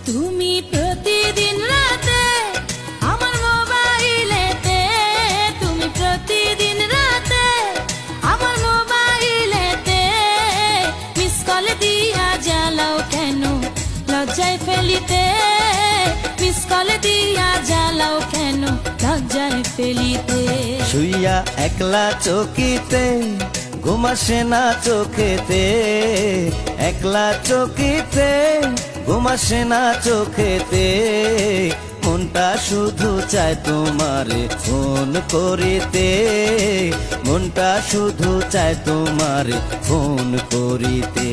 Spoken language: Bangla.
তুমি প্রতিদিন রাতে আমার মোবাইলেতে, তুমি প্রতিদিন রাতে আমার মোবাইলেতে মিস কল দিয়া জ্বালাও কেন লজ্জায় ফেলিতে, মিস কল দিয়া জ্বালাও কেন লজ্জায় ফেলিতে। শুইয়া একলা চকিতে ঘুম আসে না চোখেতে, একলা চকিতে ঘুম আসে না চোখেতে, মনটা শুধু চায় তোমারে ফোন করিতে, মনটা শুধু চায় তোমারে ফোন করিতে।